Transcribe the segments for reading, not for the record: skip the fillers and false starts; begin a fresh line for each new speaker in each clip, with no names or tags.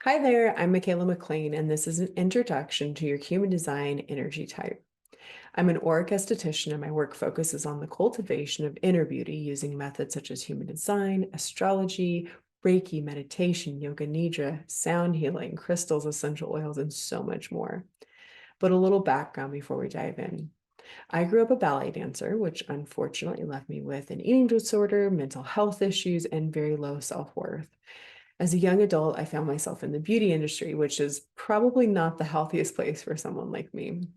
Hi there, I'm Michaela McLean, and this is an introduction to your human design energy type. I'm an auric esthetician, and my work focuses on the cultivation of inner beauty using methods such as human design, astrology, Reiki, meditation, yoga nidra, sound healing, crystals, essential oils, and so much more. But a little background before we dive in. I grew up a ballet dancer, which unfortunately left me with an eating disorder, mental health issues, and very low self worth. As a young adult, I found myself in the beauty industry, which is probably not the healthiest place for someone like me.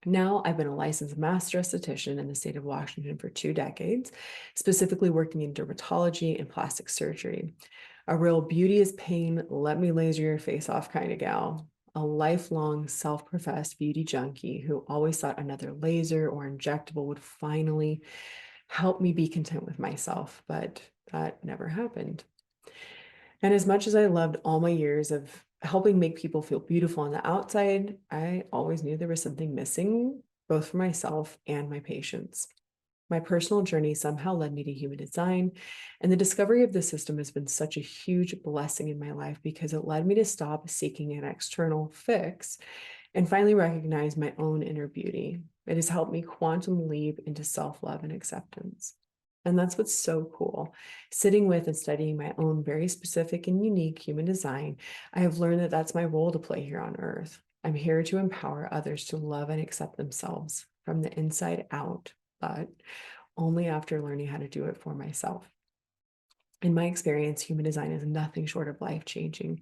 Now, I've been a licensed master esthetician in the state of Washington for 2 decades, specifically working in dermatology and plastic surgery. A real beauty is pain, let me laser your face off kind of gal. A lifelong self professed beauty junkie who always thought another laser or injectable would finally help me be content with myself, but that never happened. And as much as I loved all my years of helping make people feel beautiful on the outside, I always knew there was something missing, both for myself and my patients. My personal journey somehow led me to human design, and the discovery of this system has been such a huge blessing in my life because it led me to stop seeking an external fix and finally recognize my own inner beauty. It has helped me quantum leap into self love and acceptance. And that's what's so cool. Sitting with and studying my own very specific and unique human design, I have learned that that's my role to play here on earth. I'm here to empower others to love and accept themselves from the inside out, but only after learning how to do it for myself. In my experience, human design is nothing short of life changing,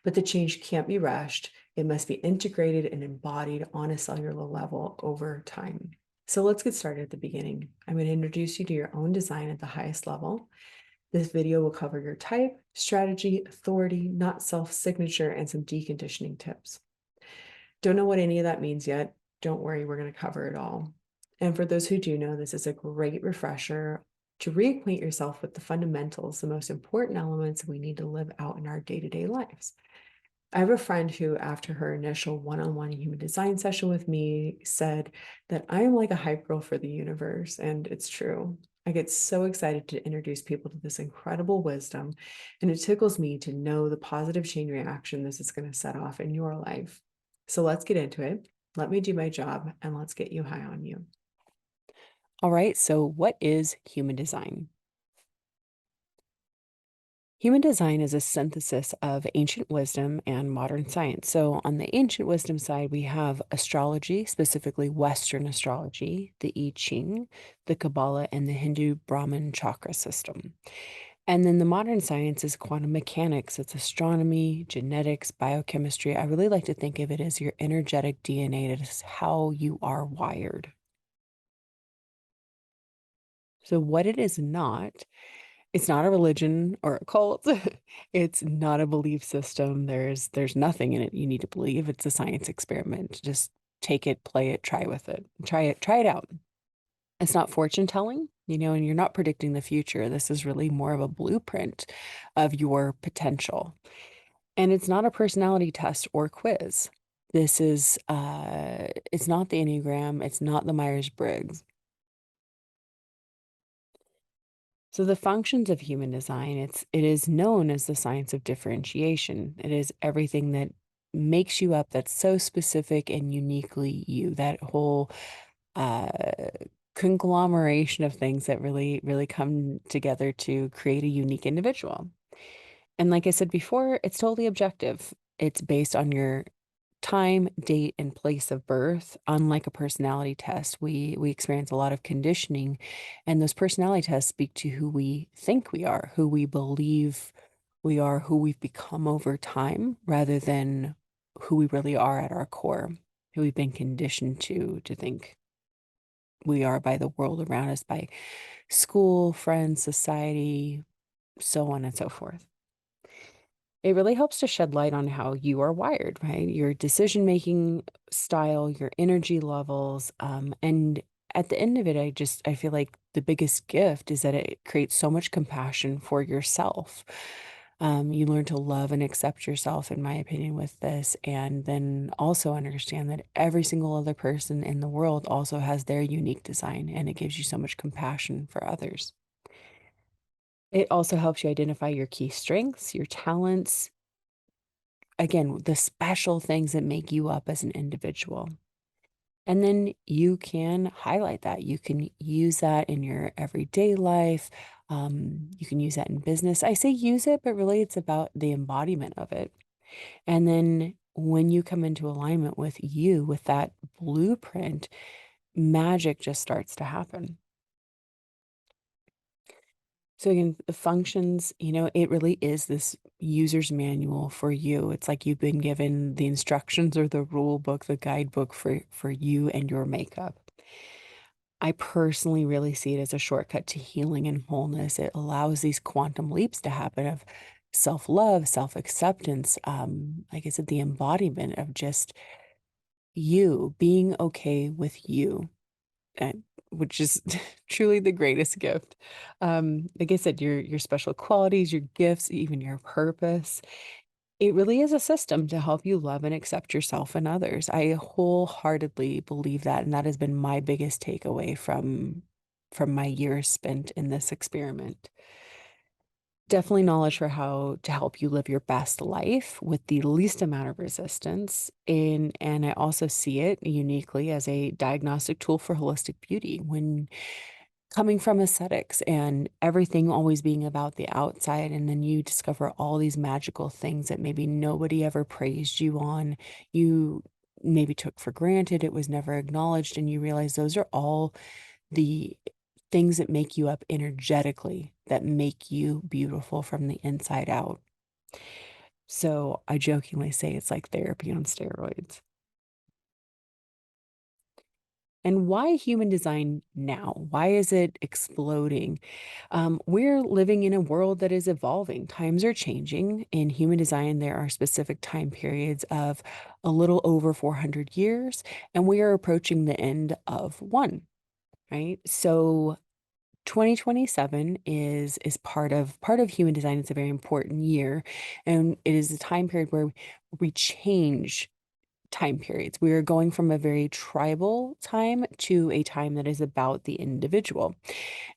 but the change can't be rushed. It must be integrated and embodied on a cellular level over time. So let's get started at the beginning. I'm going to introduce you to your own design at the highest level. This video will cover your type, strategy, authority, not self signature, and some deconditioning tips. Don't know what any of that means yet? Don't worry, we're going to cover it all. And for those who do know, this is a great refresher to reacquaint yourself with the fundamentals, the most important elements we need to live out in our day to day lives. I have a friend who, after her initial one on one human design session with me, said that I am like a hype girl for the universe. And it's true. I get so excited to introduce people to this incredible wisdom, and it tickles me to know the positive chain reaction this is going to set off in your life. So let's get into it. Let me do my job and let's get you high on you.
All right, so what is human design? Human design is a synthesis of ancient wisdom and modern science. So, on the ancient wisdom side, we have astrology, specifically Western astrology, the I Ching, the Kabbalah, and the Hindu Brahman chakra system. And then the modern science is quantum mechanics, it's astronomy, genetics, biochemistry. I really like to think of it as your energetic DNA, that is how you are wired. So, what it is not, it's not a religion or a cult. It's not a belief system. There's nothing in it you need to believe. It's a science experiment. Just take it, play it, try with it. Try it out. It's not fortune telling, and you're not predicting the future. This is really more of a blueprint of your potential. And it's not a personality test or quiz. This is it's not the Enneagram, it's not the Myers-Briggs. So the functions of human design, it is known as the science of differentiation. It is everything that makes you up that's so specific and uniquely you. That whole uh, conglomeration of things that really come together to create a unique individual. And like I said before, it's totally objective. It's based on your time, date, and place of birth. Unlike a personality test, we experience a lot of conditioning, and those personality tests speak to who we think we are, who we believe we are, who we've become over time, rather than who we really are at our core, who we've been conditioned to think we are by the world around us, by school, friends, society, so on and so forth. It really helps to shed light on how you are wired, right? Your decision making style, your energy levels. And at the end of it, I feel like the biggest gift is that it creates so much compassion for yourself. You learn to love and accept yourself, in my opinion, with this. And then also understand that every single other person in the world also has their unique design, and it gives you so much compassion for others. It also helps you identify your key strengths, your talents, again, the special things that make you up as an individual. And then you can highlight that. You can use that in your everyday life. You can use that in business. I say use it, but really it's about the embodiment of it. And then when you come into alignment with you, with that blueprint, magic just starts to happen. So again, the functions, it really is this user's manual for you. It's like you've been given the instructions or the rule book, the guidebook for you and your makeup. I personally really see it as a shortcut to healing and wholeness. It allows these quantum leaps to happen of self-love, self-acceptance, like I said, the embodiment of just you being okay with you, and which is truly the greatest gift. Like I said, your special qualities, your gifts, even your purpose. It really is a system to help you love and accept yourself and others. I wholeheartedly believe that, and that has been my biggest takeaway from my years spent in this experiment. Definitely knowledge for how to help you live your best life with the least amount of resistance. And I also see it uniquely as a diagnostic tool for holistic beauty. When coming from aesthetics and everything always being about the outside, and then you discover all these magical things that maybe nobody ever praised you on, you maybe took for granted, it was never acknowledged, and you realize those are all the things that make you up energetically, that make you beautiful from the inside out. So I jokingly say it's like therapy on steroids. And why human design now? Why is it exploding? We're living in a world that is evolving. Times are changing. In human design, there are specific time periods of a little over 400 years, and we are approaching the end of one, right? So 2027 is part of human design. It's a very important year, and it is a time period where we change time periods. We are going from a very tribal time to a time that is about the individual.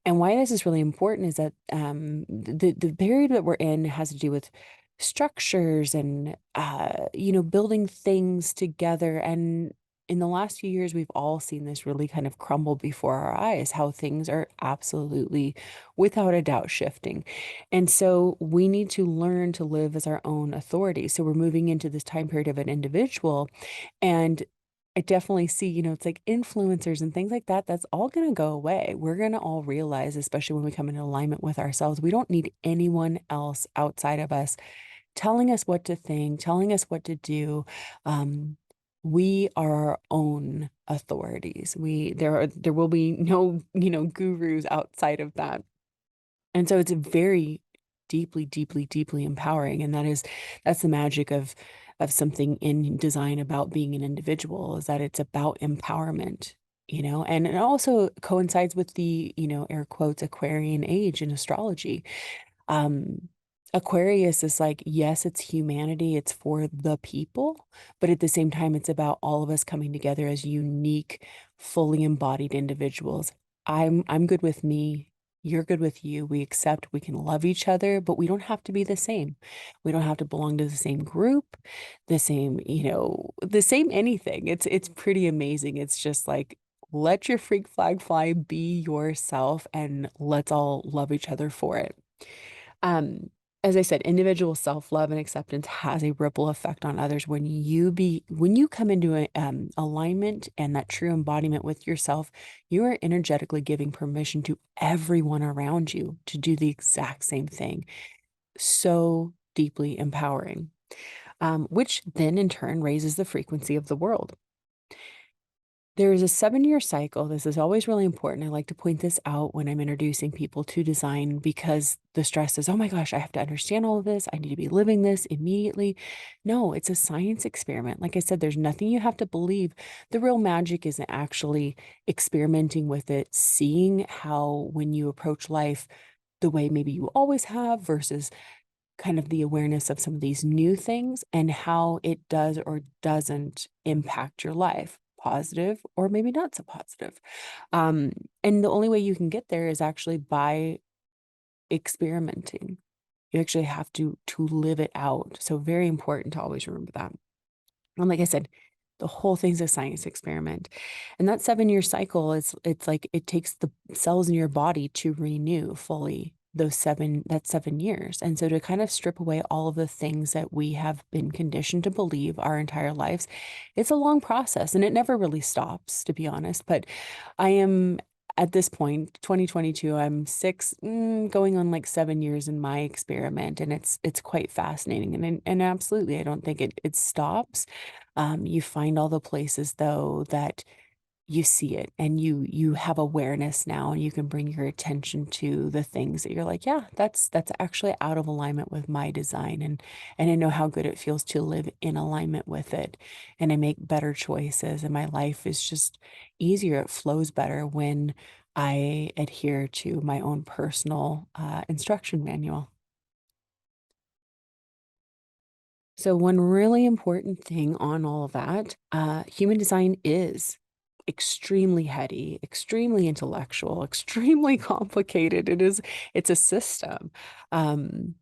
And why this is really important is that the period that we're in has to do with structures and building things together. And in the last few years, we've all seen this really kind of crumble before our eyes, how things are absolutely, without a doubt, shifting. And so we need to learn to live as our own authority. So we're moving into this time period of an individual, and I definitely see, it's like influencers and things like that. That's all going to go away. We're going to all realize, especially when we come into alignment with ourselves, we don't need anyone else outside of us telling us what to think, telling us what to do. Um, we are our own authorities. There will be no, gurus outside of that. And so it's a very deeply, deeply, deeply empowering. And that's the magic of something in design about being an individual, is that it's about empowerment, and it also coincides with the, air quotes, Aquarian age in astrology. um, Aquarius is like, yes, it's humanity, it's for the people, but at the same time, it's about all of us coming together as unique, fully embodied individuals. I'm good with me, you're good with you. We accept, we can love each other, but we don't have to be the same. We don't have to belong to the same group, the same anything. It's pretty amazing. It's just like, let your freak flag fly, be yourself, and let's all love each other for it. Um, as I said, individual self-love and acceptance has a ripple effect on others. When you come into alignment and that true embodiment with yourself, you are energetically giving permission to everyone around you to do the exact same thing. So deeply empowering, which then in turn raises the frequency of the world. There is a 7-year cycle. This is always really important. I like to point this out when I'm introducing people to design, because the stress is, oh my gosh, I have to understand all of this. I need to be living this immediately. No, it's a science experiment. Like I said, there's nothing you have to believe. The real magic is actually experimenting with it, seeing how, when you approach life the way maybe you always have versus kind of the awareness of some of these new things, and how it does or doesn't impact your life, positive or maybe not so positive. Um, and the only way you can get there is actually by experimenting. You actually have to live it out. So very important to always remember that. And like I said, the whole thing's a science experiment. And that 7-year cycle is it's like it takes the cells in your body to renew fully that's 7 years. And so to kind of strip away all of the things that we have been conditioned to believe our entire lives, it's a long process and it never really stops, to be honest. But I am at this point, 2022, I'm going on like 7 years in my experiment, and it's quite fascinating. And absolutely, I don't think it stops. You find all the places though that you see it and you have awareness now, and you can bring your attention to the things that you're like, yeah, that's actually out of alignment with my design, and I know how good it feels to live in alignment with it, and I make better choices, and my life is just easier. It flows better when I adhere to my own personal instruction manual. So, one really important thing on all of that, human design is extremely heady, extremely intellectual, extremely complicated. It's a system. Um,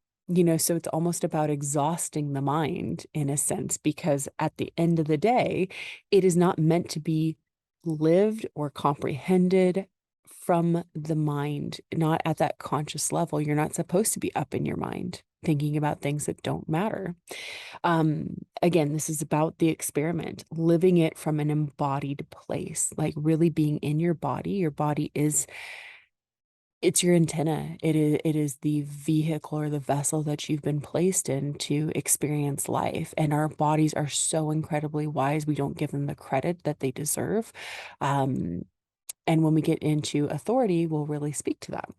so it's almost about exhausting the mind in a sense, because at the end of the day, it is not meant to be lived or comprehended from the mind, not at that conscious level. You're not supposed to be up in your mind thinking about things that don't matter. Again, this is about the experiment, living it from an embodied place, like really being in your body. Your body is it's your antenna. It is the vehicle or the vessel that you've been placed in to experience life. And our bodies are so incredibly wise. We don't give them the credit that they deserve. Um, and when we get into authority, we'll really speak to that.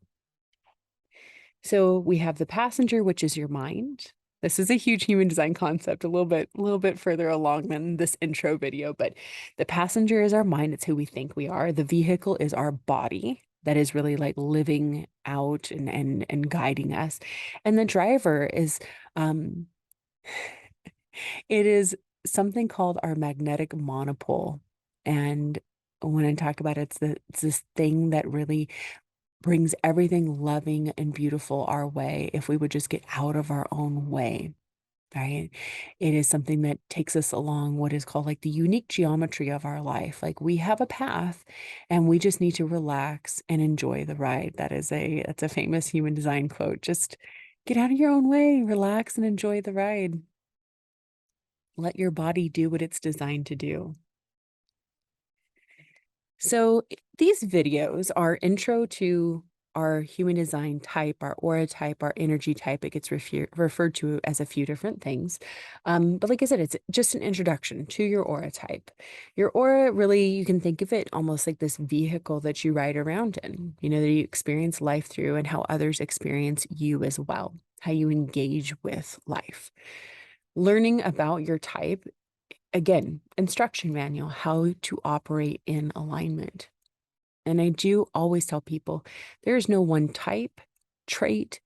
So we have the passenger, which is your mind. This is a huge human design concept, a little bit further along than this intro video, but the passenger is our mind. It's who we think we are. The vehicle is our body that is really like living out and guiding us. And the driver is um it is something called our magnetic monopole. And when I talk about it, it's this thing that really brings everything loving and beautiful our way if we would just get out of our own way, right? It is something that takes us along what is called like the unique geometry of our life. Like we have a path and we just need to relax and enjoy the ride. That's a famous human design quote. Just get out of your own way, relax and enjoy the ride. Let your body do what it's designed to do. So these videos are intro to our human design type, our aura type, our energy type. It gets referred to as a few different things. But like I said, it's just an introduction to your aura type. Your aura, really, you can think of it almost like this vehicle that you ride around in, that you experience life through, and how others experience you as well, how you engage with life. Learning about your type, again, instruction manual, how to operate in alignment. And I do always tell people there's no one type, trait,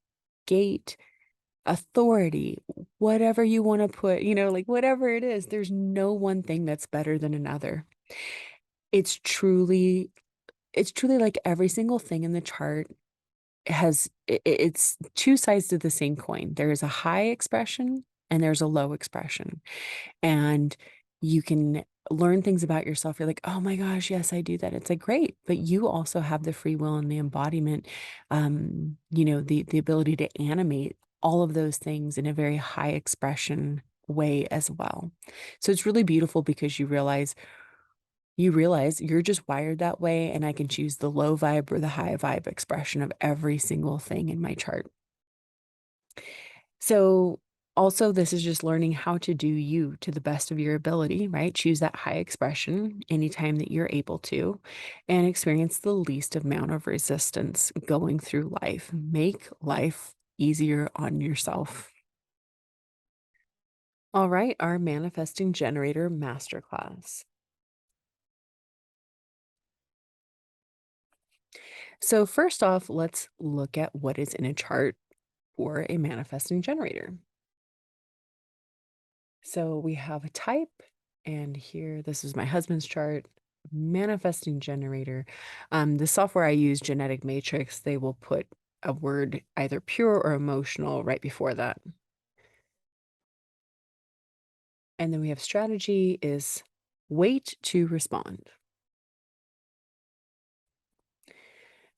gate, authority, whatever you want to put, like whatever it is, there's no one thing that's better than another. It's truly, it's truly like every single thing in the chart it's two sides to the same coin. There is a high expression and there's a low expression. And you can learn things about yourself. You're like, oh my gosh, yes, I do that. It's like, great. But you also have the free will and the embodiment, the ability to animate all of those things in a very high expression way as well. So it's really beautiful because you realize you're just wired that way, and I can choose the low vibe or the high vibe expression of every single thing in my chart. So, also, this is just learning how to do you to the best of your ability, right? Choose that high expression anytime that you're able to, and experience the least amount of resistance going through life. Make life easier on yourself. All right, our manifesting generator masterclass. So, first off, let's look at what is in a chart for a manifesting generator. So we have a type, and here, this is my husband's chart, manifesting generator. The software I use, Genetic Matrix, they will put a word either pure or emotional right before that. And then we have strategy is wait to respond.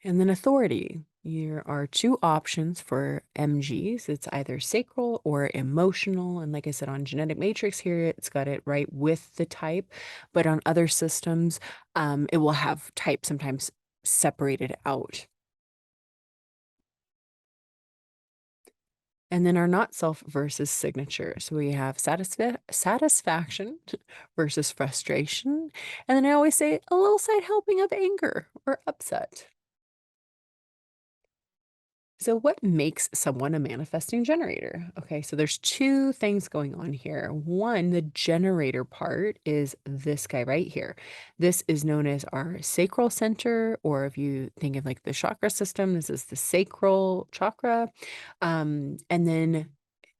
And then authority. There are two options for MGs. It's either sacral or emotional. And like I said, on genetic matrix here, it's got it right with the type. But on other systems, it will have type sometimes separated out. And then our not self versus signature. So we have satisfaction versus frustration. And then I always say a little side helping of anger or upset. So what makes someone a manifesting generator? Okay, so there's two things going on here. One, the generator part is this guy right here. This is known as our sacral center, or if you think of like the chakra system, this is the sacral chakra. And then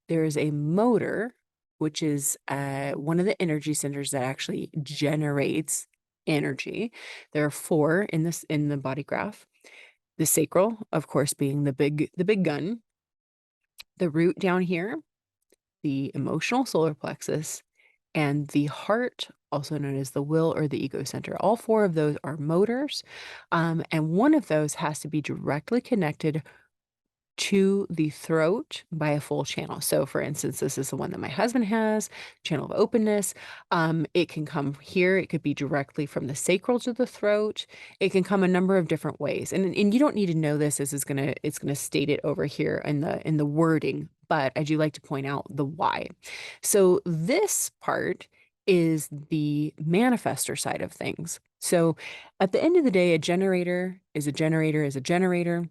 there's a motor, which is one of the energy centers that actually generates energy. There are four in the body graph. The sacral, of course, being the big gun, the root down here, the emotional solar plexus, and the heart, also known as the will or the ego center. All four of those are motors, and one of those has to be directly connected to the throat by a full channel. So for instance, this is the one that my husband has, channel of openness. It can come here. It could be directly from the sacral to the throat. It can come a number of different ways. And you don't need to know this. This is it's gonna state it over here in the wording, but I do like to point out the why. So this part is the manifester side of things. So at the end of the day, a generator is a generator is a generator.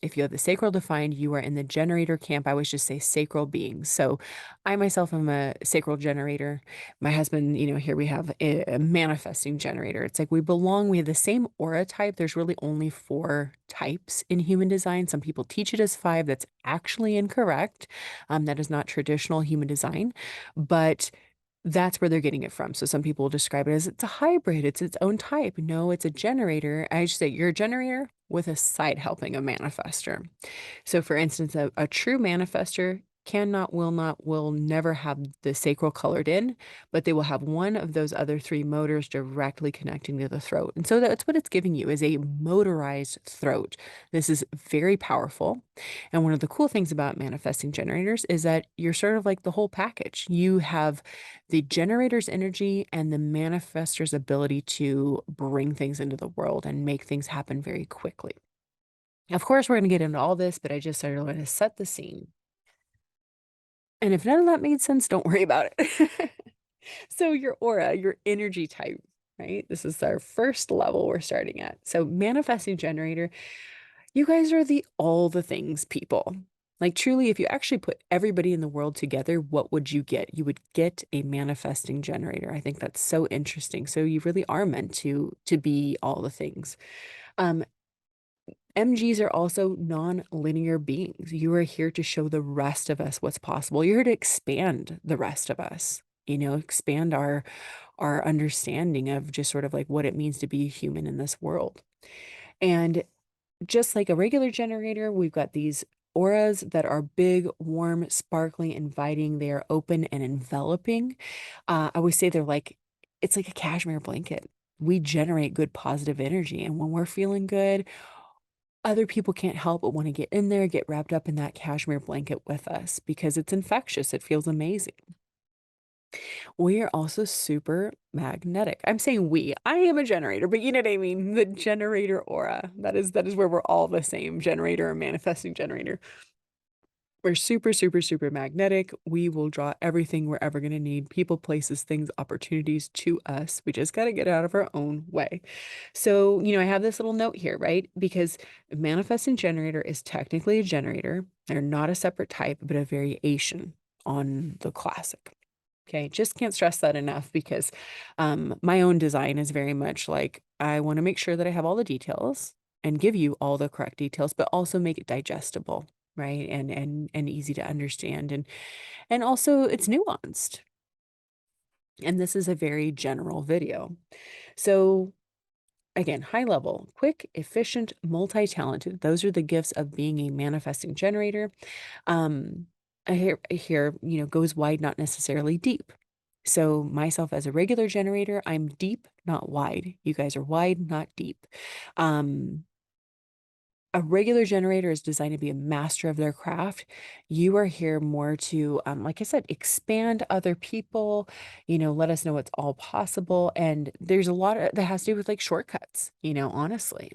If you have the sacral defined, you are in the generator camp. I always just say sacral beings. So I myself am a sacral generator. My husband, here we have a manifesting generator. It's like we have the same aura type. There's really only four types in human design. Some people teach it as five. That's actually incorrect. That is not traditional human design. But that's where they're getting it from. So some people describe it as it's a hybrid, it's its own type. No, it's a generator. I just say you're a generator with a side helping a manifester. So for instance, a true manifester cannot, will not, will never have the sacral colored in, but they will have one of those other three motors directly connecting to the throat. And so that's what it's giving you is a motorized throat. This is very powerful. And one of the cool things about manifesting generators is that you're sort of like the whole package. You have the generator's energy and the manifestor's ability to bring things into the world and make things happen very quickly. Of course, we're going to get into all this, but I just sort of want to set the scene. And if none of that made sense, don't worry about it. So your aura, your energy type, right? This is our first level we're starting at. So manifesting generator, you guys are all the things people. Like truly, if you actually put everybody in the world together, what would you get? You would get a manifesting generator. I think that's so interesting. So you really are meant to be all the things. Um, MGs are also non-linear beings. You are here to show the rest of us what's possible. You're here to expand the rest of us, expand our understanding of just sort of like what it means to be a human in this world. And just like a regular generator, we've got these auras that are big, warm, sparkling, inviting. They are open and enveloping. I always say it's like a cashmere blanket. We generate good, positive energy. And when we're feeling good, other people can't help but want to get in there, get wrapped up in that cashmere blanket with us because it's infectious. It feels amazing. We are also super magnetic. I'm saying we. I am a generator, but you know what I mean? The generator aura. That is where we're all the same generator or manifesting generator. We're super, super, super magnetic. We will draw everything we're ever going to need people, places, things, opportunities to us. We just got to get out of our own way. So, I have this little note here, right? Because manifesting generator is technically a generator. They're not a separate type, but a variation on the classic. Okay, just can't stress that enough because my own design is very much like I want to make sure that I have all the details and give you all the correct details, but also make it digestible, right? And easy to understand and also it's nuanced. And this is a very general video. So again, high level, quick, efficient, multi-talented. Those are the gifts of being a manifesting generator. Um, I hear, goes wide, not necessarily deep. So myself as a regular generator, I'm deep, not wide. You guys are wide, not deep. Um, a regular generator is designed to be a master of their craft. You are here more to, like I said, expand other people, let us know it's all possible. And there's a lot that has to do with like shortcuts, honestly.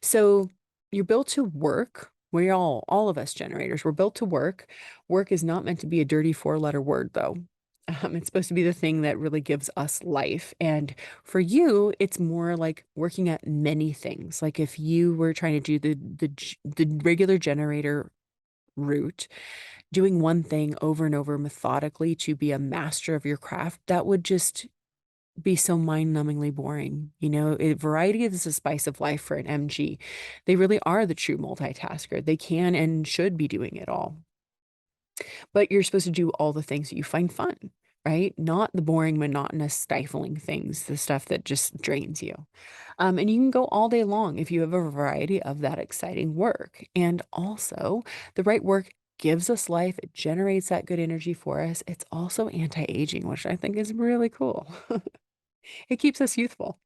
So you're built to work. All of us generators, we're built to work. Work is not meant to be a dirty four-letter word, though. It's supposed to be the thing that really gives us life. And for you, it's more like working at many things. Like if you were trying to do the regular generator route, doing one thing over and over methodically to be a master of your craft, that would just be so mind-numbingly boring. Variety is the spice of life for an MG. They really are the true multitasker. They can and should be doing it all. But you're supposed to do all the things that you find fun, right? Not the boring, monotonous, stifling things, the stuff that just drains you. And you can go all day long if you have a variety of that exciting work. And also, the right work gives us life, it generates that good energy for us. It's also anti-aging, which I think is really cool. It keeps us youthful.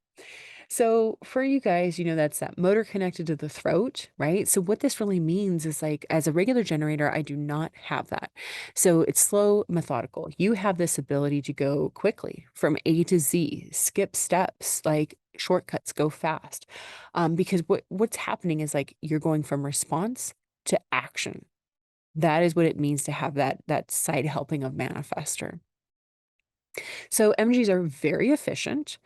So for you guys, that's that motor connected to the throat, right? So what this really means is like, as a regular generator, I do not have that. So it's slow, methodical. You have this ability to go quickly from A to Z, skip steps, like shortcuts, go fast. Because what's happening is like you're going from response to action. That is what it means to have that side helping of manifester. So MGs are very efficient,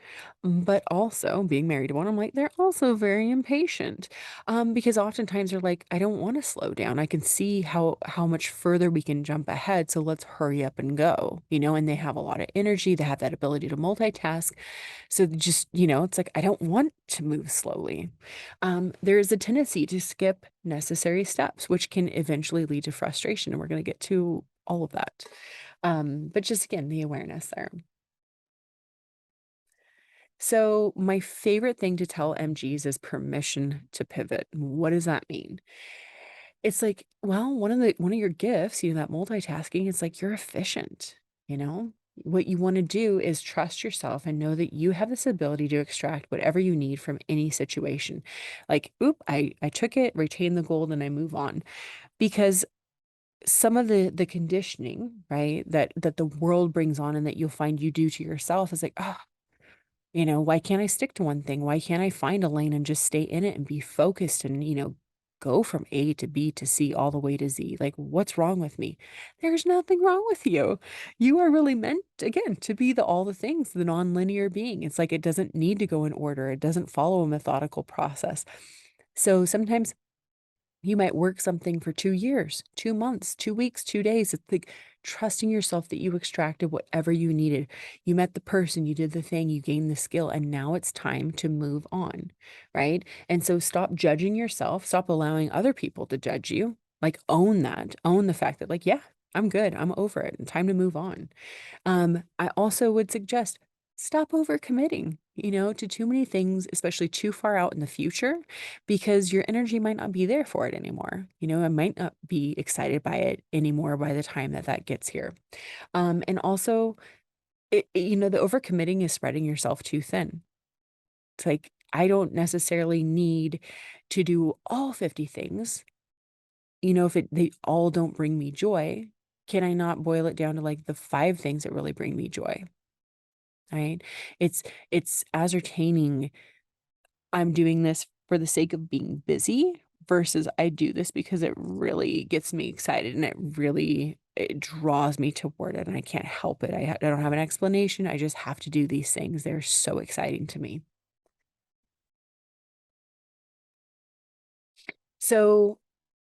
but also being married to one, I'm like, they're also very impatient. Because oftentimes they're like, I don't want to slow down. I can see how much further we can jump ahead. So let's hurry up and go, and they have a lot of energy. They have that ability to multitask. So just, it's like, I don't want to move slowly. There is a tendency to skip necessary steps, which can eventually lead to frustration. And we're going to get to all of that. But just again, the awareness there. So, my favorite thing to tell MGs is permission to pivot. What does that mean? It's like, well, one of your gifts, that multitasking, it's like you're efficient, you know? What you want to do is trust yourself and know that you have this ability to extract whatever you need from any situation. Like, oop, I took it, retain the gold, and I move on. Because some of the conditioning, right, that the world brings on and that you'll find you do to yourself is like, oh, why can't I stick to one thing? Why can't I find a lane and just stay in it and be focused and, go from A to B to C all the way to Z? Like, what's wrong with me? There's nothing wrong with you. You are really meant, again, to be the all the things, the non-linear being. It's like it doesn't need to go in order. It doesn't follow a methodical process. So sometimes you might work something for 2 years, 2 months, 2 weeks, 2 days. It's like trusting yourself that you extracted whatever you needed. You met the person, you did the thing, you gained the skill, and now it's time to move on. Right. And so stop judging yourself, stop allowing other people to judge you. Like own that, own the fact that, like, yeah, I'm good, I'm over it, and time to move on. I also would suggest stop overcommitting, to too many things, especially too far out in the future, because your energy might not be there for it anymore. I might not be excited by it anymore by the time that gets here. And also, the overcommitting is spreading yourself too thin. It's like, I don't necessarily need to do all 50 things. If they all don't bring me joy, can I not boil it down to like the 5 things that really bring me joy? Right? It's ascertaining I'm doing this for the sake of being busy versus I do this because it really gets me excited and it draws me toward it and I can't help it. I don't have an explanation. I just have to do these things. They're so exciting to me. So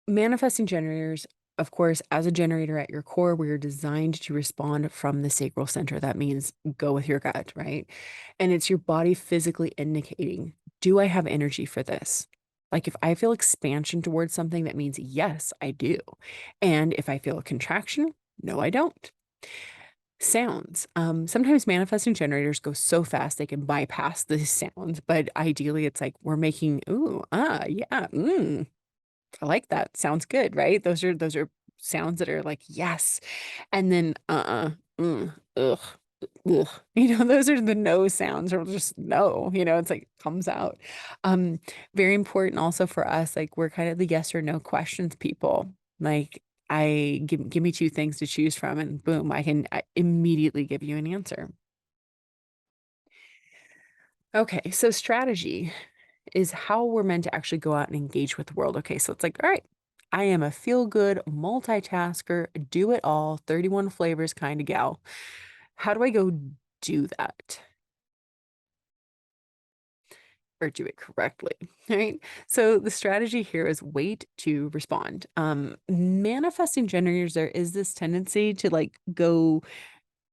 manifesting generators, of course, as a generator at your core, we are designed to respond from the sacral center. That means go with your gut, right? And it's your body physically indicating, do I have energy for this? Like if I feel expansion towards something, that means yes, I do. And if I feel a contraction, no, I don't. Sounds. Sometimes manifesting generators go so fast they can bypass the sounds, but ideally it's like we're making, ooh, yeah, I like that. Sounds good, right? Those are sounds that are like, yes. And then ugh, ugh. Those are the no sounds or just no, it's like comes out. Um, Very important also for us, like we're kind of the yes or no questions people. Like I give me two things to choose from and boom, I immediately give you an answer. Okay, so strategy is how we're meant to actually go out and engage with the world. Okay, so it's like, all right, I am a feel good multitasker, do it all, 31 flavors kind of gal. How do I go do that or do it correctly? Right. So the strategy here is wait to respond. Manifesting generators, there is this tendency to like go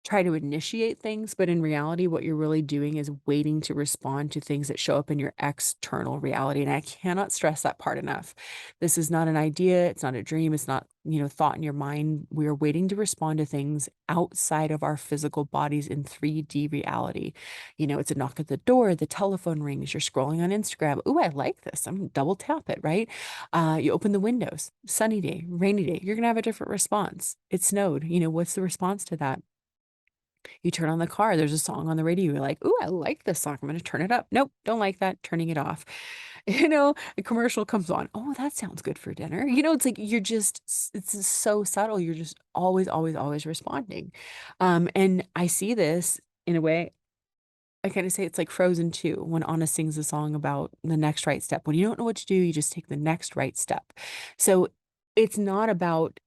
try to initiate things, but in reality, what you're really doing is waiting to respond to things that show up in your external reality. And I cannot stress that part enough. This is not an idea, it's not a dream, it's not, thought in your mind. We are waiting to respond to things outside of our physical bodies in 3D reality. It's a knock at the door, the telephone rings, you're scrolling on Instagram. Ooh, I like this. I'm gonna double tap it, right? You open the windows, sunny day, rainy day, you're gonna have a different response. It snowed. What's the response to that? You turn on the car, there's a song on the radio, you're like, "Ooh, I like this song, I'm gonna turn it up. Nope, don't like that, turning it off." A commercial comes on, "Oh, that sounds good for dinner." It's like you're just it's just so subtle, you're just always, always, always responding. And I see this in a way, I kinda say it's like Frozen 2 when Anna sings a song about the next right step. When you don't know what to do, you just take the next right step. So, it's not about,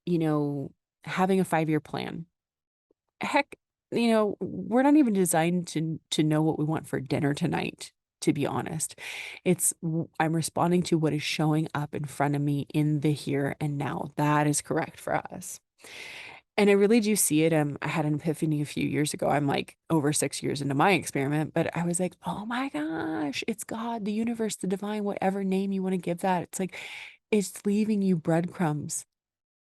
having a 5-year plan. Heck, we're not even designed to know what we want for dinner tonight, to be honest. I'm responding to what is showing up in front of me in the here and now. That is correct for us. And I really do see it. I had an epiphany a few years ago. I'm like over 6 years into my experiment, but I was like, oh my gosh, it's God, the universe, the divine, whatever name you want to give that. It's like, it's leaving you breadcrumbs.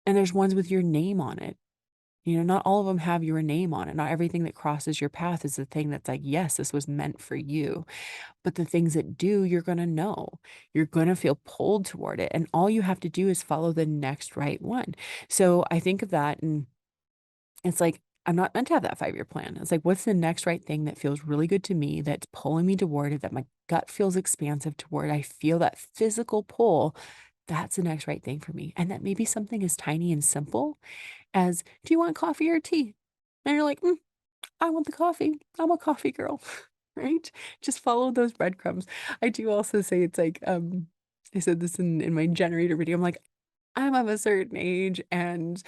And there's ones with your name on it. Not all of them have your name on it. Not everything that crosses your path is the thing that's like, yes, this was meant for you. But the things that do, you're going to know. You're going to feel pulled toward it. And all you have to do is follow the next right one. So I think of that and it's like, I'm not meant to have that 5-year plan. It's like, what's the next right thing that feels really good to me, that's pulling me toward it, that my gut feels expansive toward? I feel that physical pull. That's the next right thing for me. And that may be something as tiny and simple as, do you want coffee or tea? And you're like, I want the coffee. I'm a coffee girl, right? Just follow those breadcrumbs. I do also say it's like, I said this in my generator video. I'm like, I'm of a certain age. And,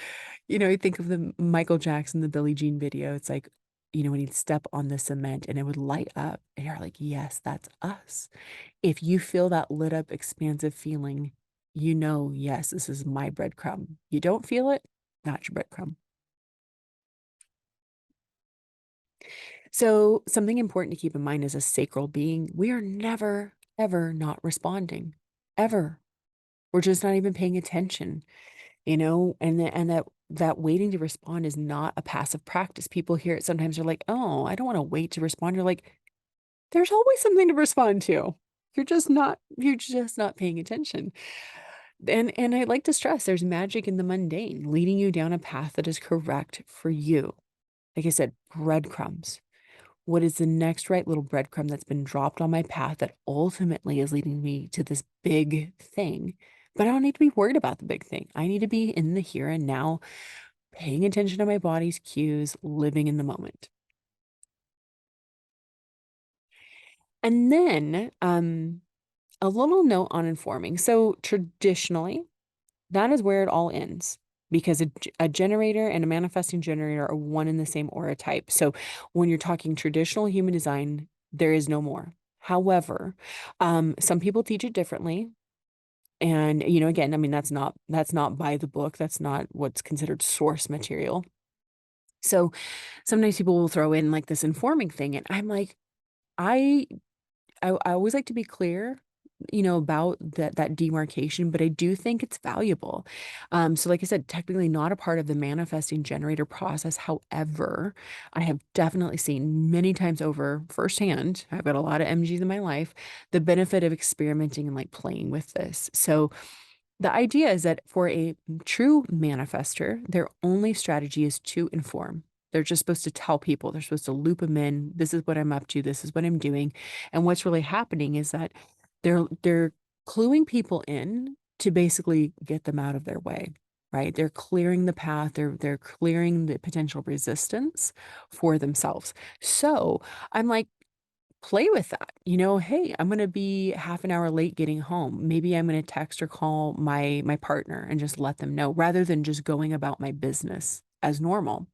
I think of the Michael Jackson, the Billie Jean video. It's like, when he'd step on the cement and it would light up. And you're like, yes, that's us. If you feel that lit up, expansive feeling, yes, this is my breadcrumb. You don't feel it, not your breadcrumb. So, something important to keep in mind as a sacral being, we are never, ever not responding, ever. We're just not even paying attention, and that waiting to respond is not a passive practice. People hear it sometimes are like, "Oh, I don't want to wait to respond." You're like, "There's always something to respond to. You're just not paying attention." And I like to stress there's magic in the mundane, leading you down a path that is correct for you. Like I said, breadcrumbs. What is the next right little breadcrumb that's been dropped on my path that ultimately is leading me to this big thing? But I don't need to be worried about the big thing. I need to be in the here and now, paying attention to my body's cues, living in the moment. And then a little note on informing. So traditionally, that is where it all ends because a generator and a manifesting generator are one and the same aura type. So when you're talking traditional human design, there is no more. However, some people teach it differently. And, again, I mean, that's not by the book. That's not what's considered source material. So sometimes people will throw in like this informing thing. And I'm like, I I always like to be clear. about that demarcation, but I do think it's valuable. So like I said, technically not a part of the manifesting generator process. However, I have definitely seen many times over firsthand, I've got a lot of MGs in my life, the benefit of experimenting and like playing with this. So the idea is that for a true manifester, their only strategy is to inform. They're just supposed to tell people, they're supposed to loop them in. This is what I'm up to. This is what I'm doing. And what's really happening is that they're cluing people in to basically get them out of their way, right? They're clearing the path. They're clearing the potential resistance for themselves. So I'm like, play with that. Hey, I'm going to be half an hour late getting home. Maybe I'm going to text or call my partner and just let them know rather than just going about my business as normal.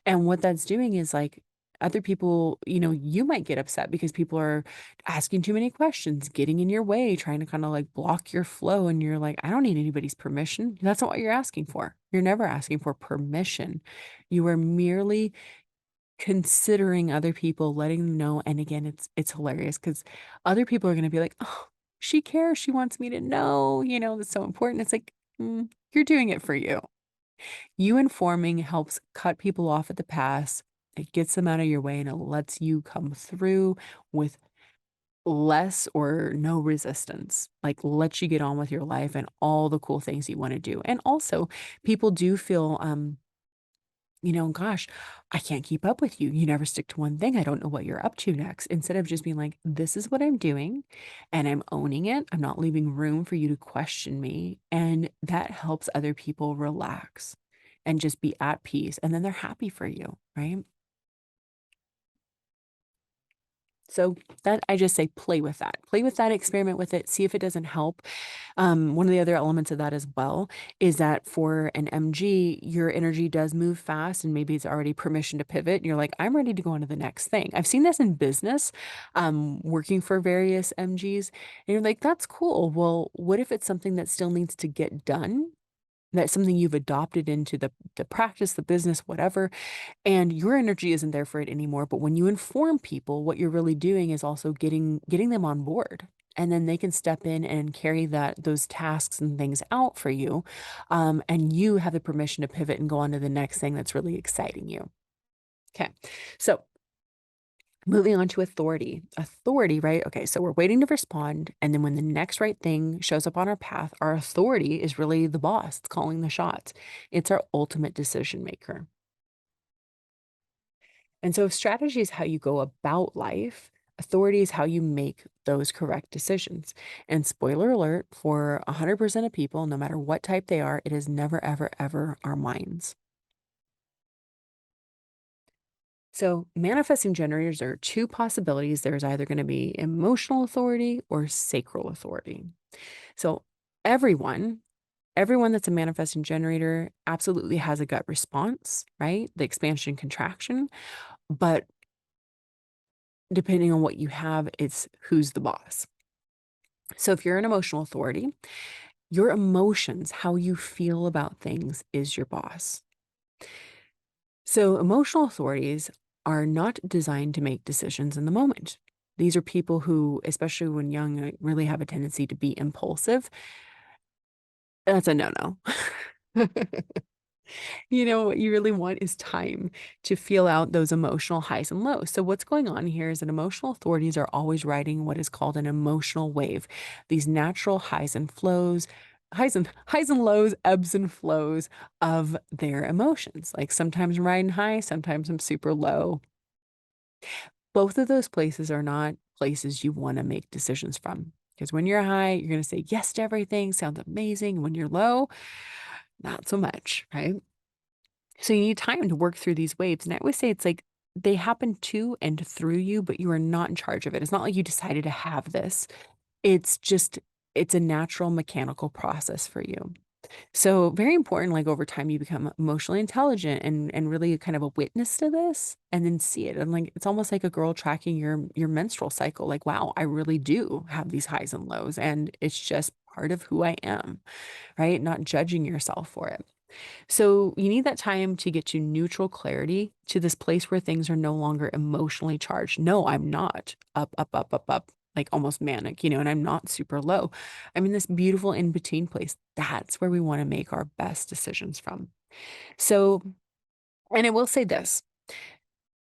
And what that's doing is like other people, you might get upset because people are asking too many questions, getting in your way, trying to kind of like block your flow. And you're like, I don't need anybody's permission. That's not what you're asking for. You're never asking for permission. You are merely considering other people, letting them know. And again, it's hilarious because other people are going to be like, oh, she cares. She wants me to know, that's so important. It's like, you're doing it for you. You informing helps cut people off at the pass. It gets them out of your way and it lets you come through with less or no resistance, like lets you get on with your life and all the cool things you want to do. And also, people do feel gosh, I can't keep up with you. You never stick to one thing. I don't know what you're up to next. Instead of just being like, this is what I'm doing and I'm owning it. I'm not leaving room for you to question me. And that helps other people relax and just be at peace. And then they're happy for you, right? So that I just say play with that. Play with that, experiment with it, see if it doesn't help. One of the other elements of that as well is that for an MG, your energy does move fast and maybe it's already permission to pivot. And you're like, I'm ready to go on to the next thing. I've seen this in business, working for various MGs. And you're like, that's cool. Well, what if it's something that still needs to get done? That's something you've adopted into the practice, the business, whatever, and your energy isn't there for it anymore. But when you inform people, what you're really doing is also getting them on board. And then they can step in and carry those tasks and things out for you. And you have the permission to pivot and go on to the next thing that's really exciting you. Okay. So moving on to authority. Authority, right? Okay, so we're waiting to respond. And then when the next right thing shows up on our path, our authority is really the boss. It's calling the shots. It's our ultimate decision maker. And so if strategy is how you go about life, authority is how you make those correct decisions. And spoiler alert, for 100% of people, no matter what type they are, it is never, ever, ever our minds. So, manifesting generators are two possibilities. There's either going to be emotional authority or sacral authority. So, everyone, everyone that's a manifesting generator absolutely has a gut response, right? The expansion contraction. But depending on what you have, it's who's the boss. So, if you're an emotional authority, your emotions, how you feel about things, is your boss. So, emotional authorities are not designed to make decisions in the moment. These are people who, especially when young, really have a tendency to be impulsive. That's a no no. What you really want is time to feel out those emotional highs and lows. So, what's going on here is that emotional authorities are always riding what is called an emotional wave, these natural highs and lows, ebbs and flows of their emotions. Like sometimes I'm riding high, sometimes I'm super low. Both of those places are not places you want to make decisions from. Because when you're high, you're going to say yes to everything, sounds amazing. When you're low, not so much, right? So you need time to work through these waves. And I always say it's like they happen to and through you, but you are not in charge of it. It's not like you decided to have this. It's just, it's a natural mechanical process for you. So very important, like over time, you become emotionally intelligent and really kind of a witness to this and then see it. And like, it's almost like a girl tracking your menstrual cycle. Like, wow, I really do have these highs and lows. And it's just part of who I am, right? Not judging yourself for it. So you need that time to get to neutral clarity, to this place where things are no longer emotionally charged. No, I'm not up, up, up, up, up. like almost manic, and I'm not super low. I'm in this beautiful in between place. That's where we want to make our best decisions from. So, and I will say this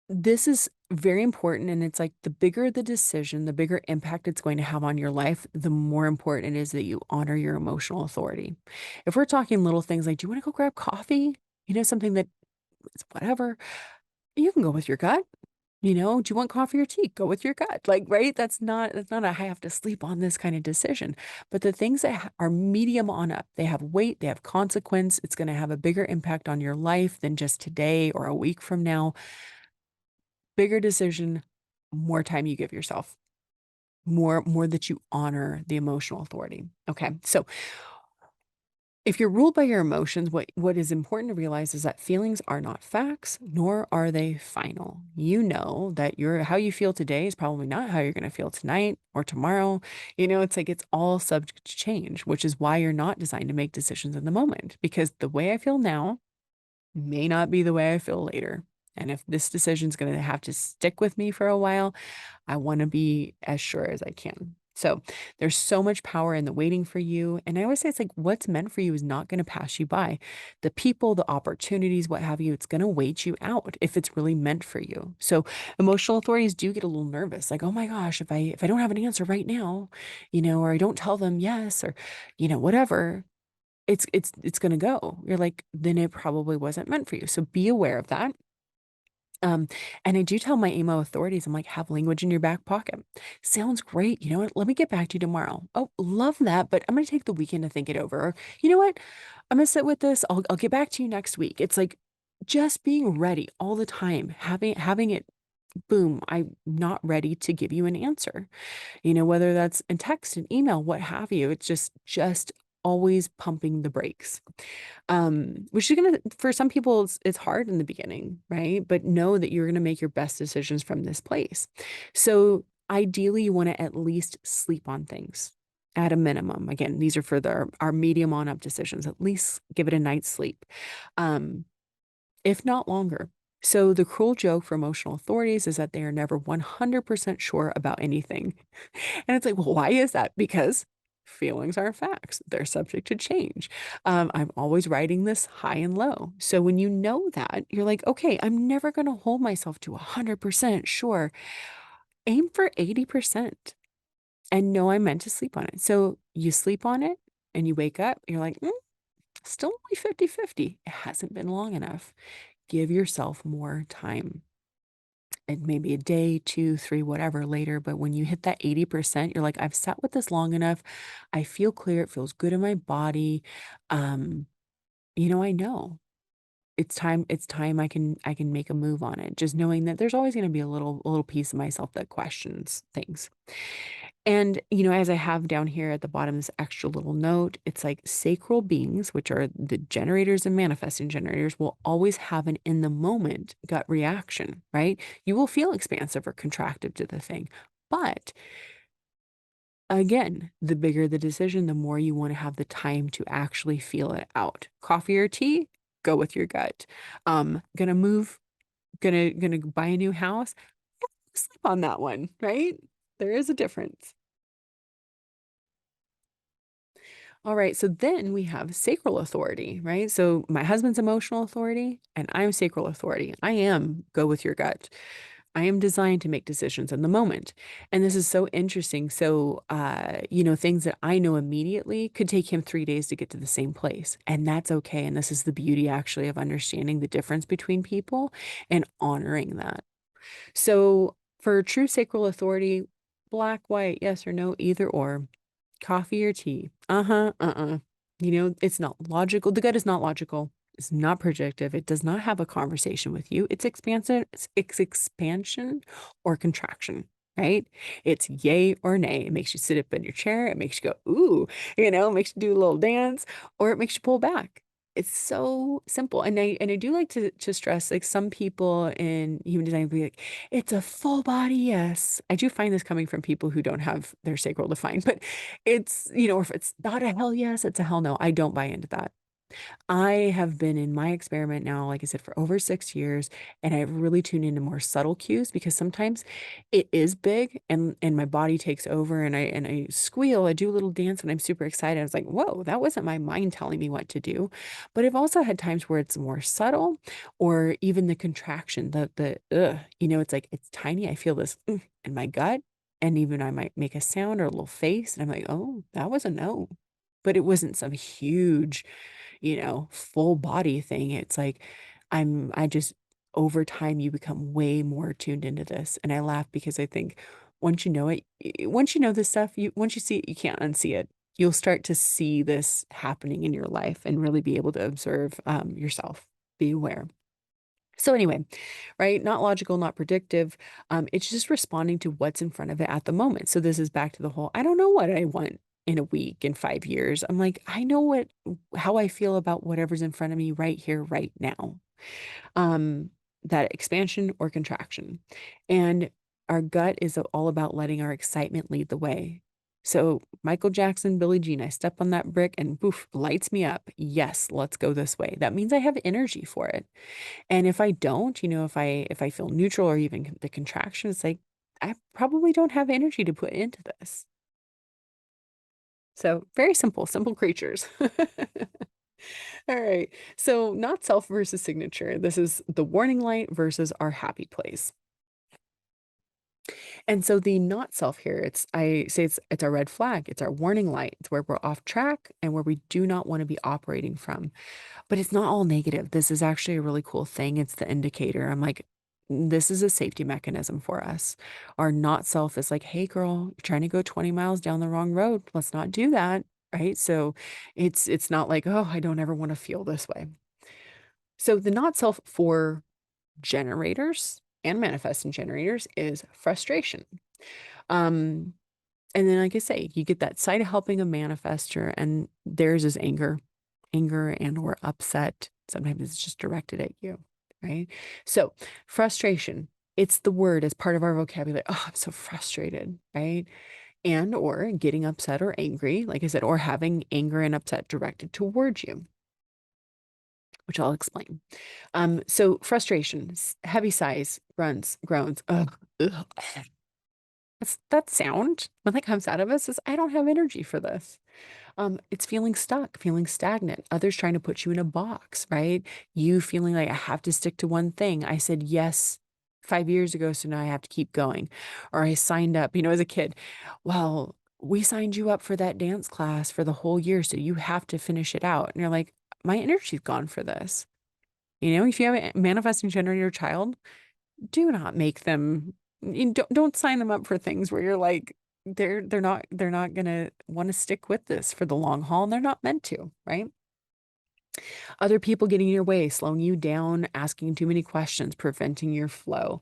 is very important. And it's like the bigger the decision, the bigger impact it's going to have on your life, the more important it is that you honor your emotional authority. If we're talking little things like, do you want to go grab coffee? Something that is whatever, you can go with your gut. Do you want coffee or tea? Go with your gut. Like, right? That's not a I have to sleep on this kind of decision. But the things that are medium on up, they have weight, they have consequence. It's going to have a bigger impact on your life than just today or a week from now. Bigger decision, more time you give yourself, more that you honor the emotional authority. Okay. So if you're ruled by your emotions, what is important to realize is that feelings are not facts, nor are they final. You know that how you feel today is probably not how you're going to feel tonight or tomorrow. It's like it's all subject to change, which is why you're not designed to make decisions in the moment, because the way I feel now may not be the way I feel later. And if this decision is going to have to stick with me for a while, I want to be as sure as I can. So there's so much power in the waiting for you. And I always say it's like what's meant for you is not going to pass you by. The people, the opportunities, what have you, it's going to wait you out if it's really meant for you. So emotional authorities do get a little nervous, like, oh my gosh, if I don't have an answer right now, or I don't tell them yes, or, whatever, it's going to go. You're like, then it probably wasn't meant for you. So be aware of that. Um, and I do tell my emo authorities, I'm like, have language in your back pocket. Sounds great. You know what? Let me get back to you tomorrow. Oh, love that. But I'm going to take the weekend to think it over. Or, you know what? I'm going to sit with this. I'll get back to you next week. It's like just being ready all the time, having it, boom, I'm not ready to give you an answer, whether that's in text and email, what have you. It's just always pumping the brakes. Which is gonna for some people it's hard in the beginning, right? But know that you're gonna make your best decisions from this place. So ideally, you want to at least sleep on things at a minimum. Again, these are for our medium on up decisions. At least give it a night's sleep, um, if not longer. So the cruel joke for emotional authorities is that they are never 100% sure about anything. And it's like, well, why is that? Because feelings aren't facts. They're subject to change. I'm always writing this high and low. So when you know that, you're like, okay, I'm never going to hold myself to 100% sure. Aim for 80% and know I meant to sleep on it. So you sleep on it and you wake up, you're like, still only 50-50. It hasn't been long enough. Give yourself more time. It may be a day, 2, 3, whatever later, but when you hit that 80%, you're like, I've sat with this long enough. I feel clear. It feels good in my body. Um, I know it's time I can make a move on it. Just knowing that there's always going to be a little piece of myself that questions things. And, as I have down here at the bottom, this extra little note, it's like sacral beings, which are the generators and manifesting generators, will always have an in the moment gut reaction, right? You will feel expansive or contractive to the thing. But again, the bigger the decision, the more you want to have the time to actually feel it out. Coffee or tea? Go with your gut. Gonna move, gonna buy a new house? Sleep on that one, right? There is a difference. All right, so then we have sacral authority, right? So my husband's emotional authority and I'm sacral authority. I am go with your gut. I am designed to make decisions in the moment. And this is so interesting. So, things that I know immediately could take him 3 days to get to the same place. And that's okay. And this is the beauty actually of understanding the difference between people and honoring that. So for true sacral authority, black, white, yes or no, either or. Coffee or tea? Uh-huh, uh-uh. It's not logical. The gut is not logical. It's not projective. It does not have a conversation with you. It's expansion, it's expansion or contraction, right? It's yay or nay. It makes you sit up in your chair. It makes you go, ooh, it makes you do a little dance, or it makes you pull back. It's so simple. And I do like to stress, like some people in human design will be like, it's a full body yes. I do find this coming from people who don't have their sacral defined, but it's, or if it's not a hell yes, it's a hell no. I don't buy into that. I have been in my experiment now, like I said, for over 6 years, and I've really tuned into more subtle cues because sometimes it is big and my body takes over and I squeal, I do a little dance when I'm super excited. I was like, "Whoa, that wasn't my mind telling me what to do." But I've also had times where it's more subtle or even the contraction, the ugh, it's like it's tiny. I feel this in my gut, and even I might make a sound or a little face, and I'm like, "Oh, that was a no." But it wasn't some huge full body thing. It's like I just over time you become way more tuned into this. And I laugh because I think once you know it, once you know this stuff, once you see it, you can't unsee it. You'll start to see this happening in your life and really be able to observe yourself, be aware. So anyway, right? Not logical, not predictive. It's just responding to what's in front of it at the moment. So this is back to the whole, I don't know what I want in a week, in 5 years. I'm like, I know how I feel about whatever's in front of me right here, right now. Um, that expansion or contraction. And our gut is all about letting our excitement lead the way. So Michael Jackson, Billie Jean, I step on that brick and poof, lights me up. Yes, let's go this way. That means I have energy for it. And if I don't, if I feel neutral or even the contraction, it's like I probably don't have energy to put into this. So very simple, simple creatures. All right. So not self versus signature. This is the warning light versus our happy place. And so the not self here, I say it's our red flag, it's our warning light. It's where we're off track and where we do not want to be operating from. But it's not all negative. This is actually a really cool thing. It's the indicator. I'm like, this is a safety mechanism for us. Our not self is like, hey girl, you're trying to go 20 miles down the wrong road. Let's not do that. Right. So it's not like, oh, I don't ever want to feel this way. So the not self for generators and manifesting generators is frustration. Um, and then, like I say, you get that side of helping a manifester, and theirs is anger and or upset. Sometimes it's just directed at you, right? So frustration, it's the word as part of our vocabulary. Oh, I'm so frustrated, right? And or getting upset or angry, like I said, or having anger and upset directed towards you, which I'll explain. So frustrations, heavy sighs, grunts, groans. Ugh, ugh. That sound when that comes out of us is I don't have energy for this. It's feeling stuck, feeling stagnant, others trying to put you in a box, right? You feeling like I have to stick to one thing. I said yes 5 years ago, so now I have to keep going. Or I signed up, as a kid. Well, we signed you up for that dance class for the whole year, so you have to finish it out. And you're like, my energy's gone for this. If you have a manifesting generator child, do not make them don't sign them up for things where you're like they're not gonna want to stick with this for the long haul, and they're not meant to, right? Other people getting in your way, slowing you down, asking too many questions, preventing your flow.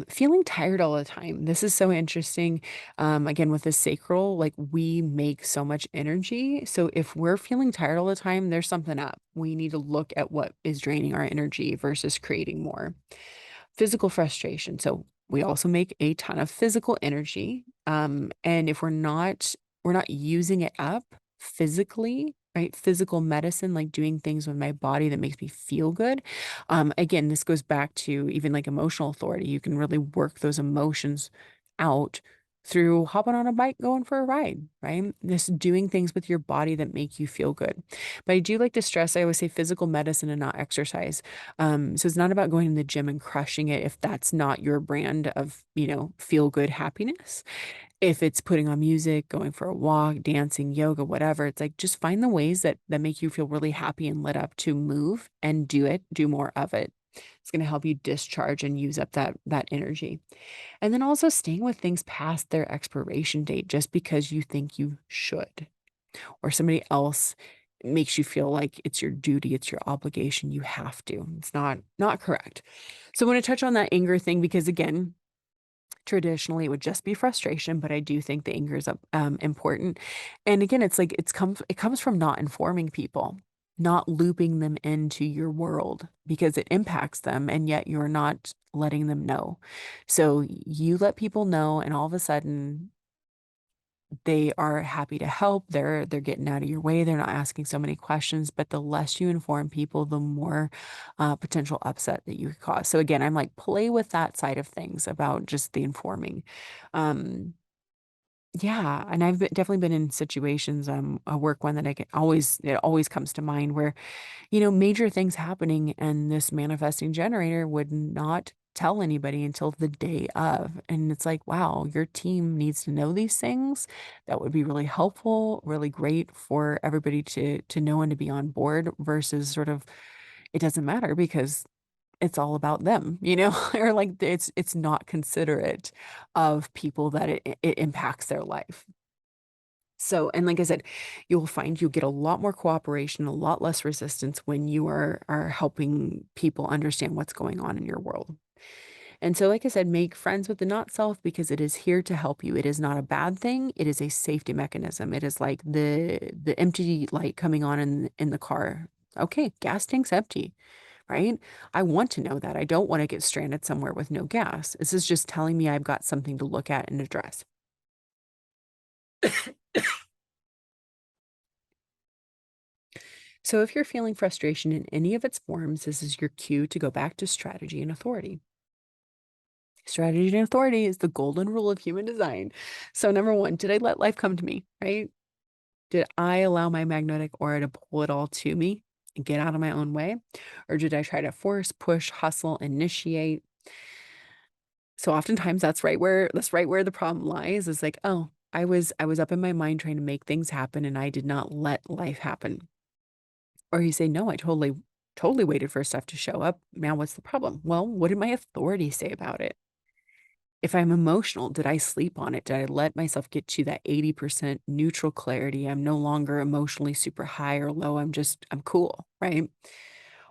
Feeling tired all the time. This is so interesting. Again, with the sacral, like we make so much energy. So if we're feeling tired all the time, there's something up. We need to look at what is draining our energy versus creating more. Physical frustration. So we also make a ton of physical energy. And if we're not using it up physically, right? Physical medicine, like doing things with my body that makes me feel good. Again, this goes back to even like emotional authority. You can really work those emotions out through hopping on a bike, going for a ride, right? Just doing things with your body that make you feel good. But I do like to stress, I always say physical medicine and not exercise. So it's not about going to the gym and crushing it if that's not your brand of, feel good happiness. If it's putting on music, going for a walk, dancing, yoga, whatever, it's like just find the ways that make you feel really happy and lit up to move and do it, do more of it. It's going to help you discharge and use up that energy. And then also staying with things past their expiration date just because you think you should, or somebody else makes you feel like it's your duty, it's your obligation, you have to. It's not correct. So I want to touch on that anger thing because again, traditionally it would just be frustration, but I do think the anger is important. And again, it's like it comes from not informing people, not looping them into your world because it impacts them and yet you're not letting them know. So you let people know and all of a sudden They are happy to help. They're getting out of your way. They're not asking so many questions, but the less you inform people, the more potential upset that you cause. So again, I'm like, play with that side of things about just the informing. Um, yeah, and definitely been in situations, a work one that I can always it always comes to mind where, major things happening and this manifesting generator would not tell anybody until the day of. And it's like, wow, your team needs to know these things. That would be really helpful, really great for everybody to know and to be on board versus sort of it doesn't matter because it's all about them, or like it's not considerate of people that it impacts their life. So, and like I said, you'll find you get a lot more cooperation, a lot less resistance when you are helping people understand what's going on in your world. And so, like I said, make friends with the not self because it is here to help you. It is not a bad thing. It is a safety mechanism. It is like the empty light coming on in the car. Okay, gas tank's empty, right? I want to know that. I don't want to get stranded somewhere with no gas. This is just telling me I've got something to look at and address. So, if you're feeling frustration in any of its forms, this is your cue to go back to strategy and authority. Strategy and authority is the golden rule of human design. So, number one, did I let life come to me, right? Did I allow my magnetic aura to pull it all to me and get out of my own way? Or did I try to force, push, hustle, initiate? So oftentimes that's right where the problem lies is like, oh, I was up in my mind trying to make things happen and I did not let life happen. Or you say, "No, I totally waited for stuff to show up. Now what's the problem?" Well, what did my authority say about it? If I'm emotional, did I sleep on it? Did I let myself get to that 80% neutral clarity? I'm no longer emotionally super high or low. I'm cool, right?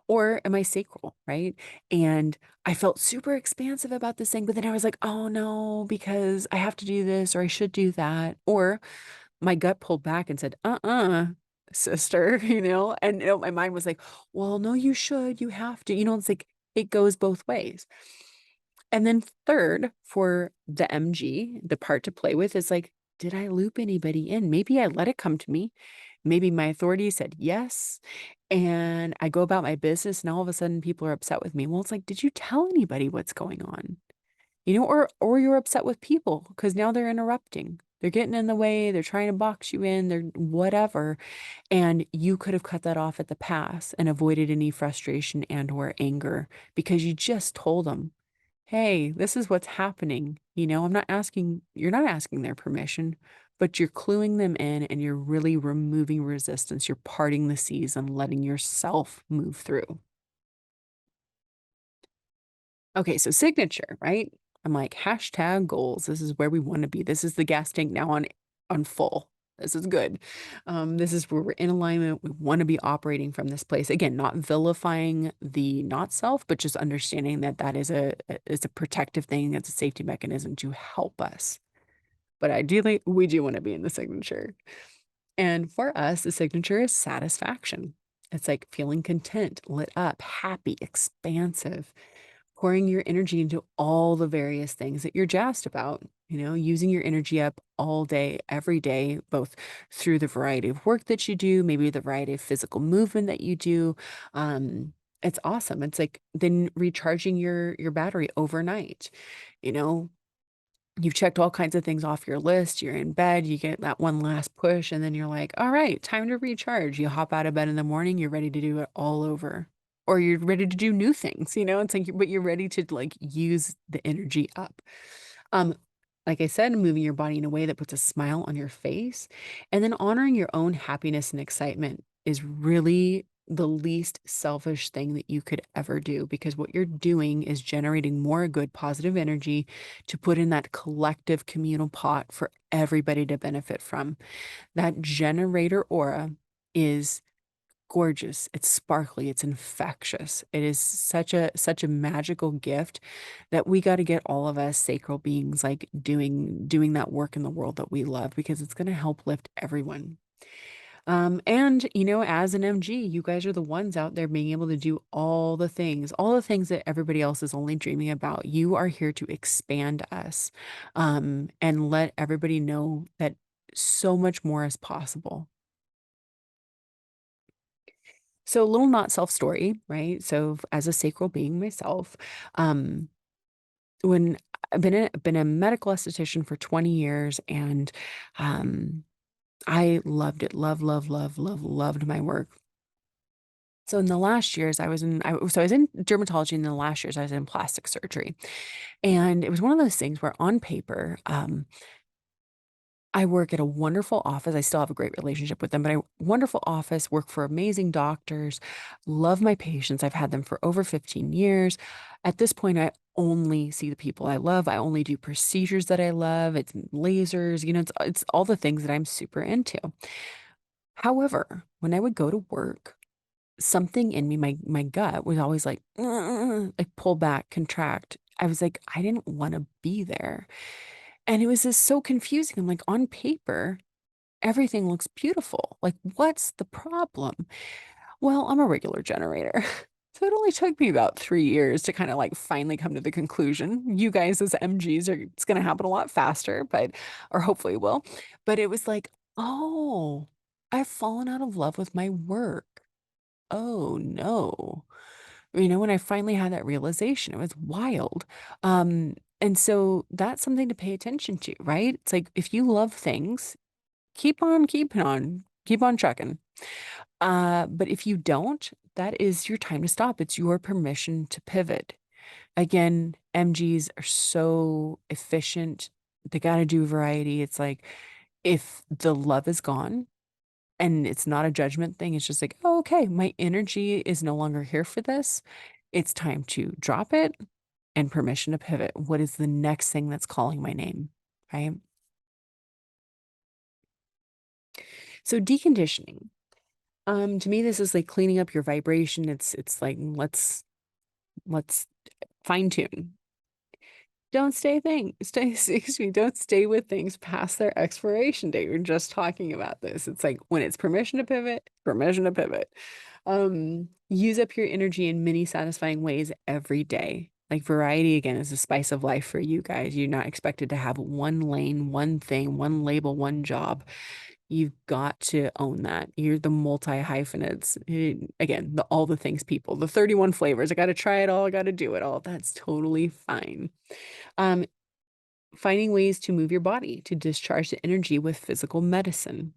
Or am I sacral, right? And I felt super expansive about this thing, but then I was like, "Oh no, because I have to do this or I should do that." Or my gut pulled back and said, sister," and my mind was like, "Well, no, you should, you have to," it's like it goes both ways. And then third, for the MG, the part to play with is like, did I loop anybody in? Maybe I let it come to me. Maybe my authority said yes. And I go about my business and all of a sudden people are upset with me. Well, it's like, did you tell anybody what's going on? Or you're upset with people because now they're interrupting. They're getting in the way, they're trying to box you in, they're whatever. And you could have cut that off at the pass and avoided any frustration and or anger because you just told them, "Hey, this is what's happening." You're not asking their permission, but you're cluing them in and you're really removing resistance. You're parting the seas and letting yourself move through. Okay, so signature, right? I'm like, hashtag goals. This is where we want to be. This is the gas tank now on full. This is good. This is where we're in alignment. We want to be operating from this place. Again, not vilifying the not self, but just understanding that that is a protective thing. It's a safety mechanism to help us. But ideally, we do want to be in the signature. And for us, the signature is satisfaction. It's like feeling content, lit up, happy, expansive, pouring your energy into all the various things that you're jazzed about, using your energy up all day, every day, both through the variety of work that you do, maybe the variety of physical movement that you do. It's awesome. It's like then recharging your battery overnight. You know, You've checked all kinds of things off your list. You're in bed, you get that one last push, and then you're like, all right, time to recharge. You hop out of bed in the morning, you're ready to do it all over. Or you're ready to do new things, It's like, but you're ready to like use the energy up. Um, like I said, moving your body in a way that puts a smile on your face and then honoring your own happiness and excitement is really the least selfish thing that you could ever do because what you're doing is generating more good positive energy to put in that collective communal pot for everybody to benefit from. That generator aura is gorgeous. It's sparkly, it's infectious. It is such a magical gift that we got to get all of us sacral beings like doing that work in the world that we love because it's going to help lift everyone. And as an MG, you guys are the ones out there being able to do all the things that everybody else is only dreaming about. You are here to expand us, and let everybody know that so much more is possible. So a little not self story, right? So as a sacral being myself, um, when I've been a medical esthetician for 20 years, and um, I loved it. Loved my work. So in the last years, I was in dermatology. In the last years, I was in plastic surgery, and it was one of those things where on paper, I work at a wonderful office. I still have a great relationship with them, but wonderful office, work for amazing doctors, love my patients. I've had them for over 15 years. At this point, I only see the people I love. I only do procedures that I love. It's lasers, it's all the things that I'm super into. However, when I would go to work, something in me, my gut was always like pull back, contract. I was like, I didn't want to be there. And it was just so confusing. I'm like, on paper, everything looks beautiful. Like, what's the problem? Well, I'm a regular generator. So it only took me about 3 years to kind of like finally come to the conclusion. You guys as MGs it's going to happen a lot faster, or hopefully it will. But it was like, oh, I've fallen out of love with my work. Oh no. When I finally had that realization, it was wild. And so that's something to pay attention to, right? It's like if you love things, keep on keeping on, keep on trucking. But if you don't, that is your time to stop. It's your permission to pivot. Again, MGs are so efficient. They got to do variety. It's like if the love is gone, and it's not a judgment thing. It's just like, oh, okay, my energy is no longer here for this. It's time to drop it and permission to pivot. What is the next thing that's calling my name? Right. So deconditioning. To me, this is like cleaning up your vibration. It's like let's fine tune. Don't excuse me, don't stay with things past their expiration date. We're just talking about this. It's like when it's permission to pivot, permission to pivot. Use up your energy in many satisfying ways every day. Like variety again is the spice of life for you guys. You're not expected to have one lane, one thing, one label, one job. You've got to own that. You're the multi hyphenates. Again, all the things people, the 31 flavors. I got to try it all. I got to do it all. That's totally fine. Um, Finding ways to move your body to discharge the energy with physical medicine.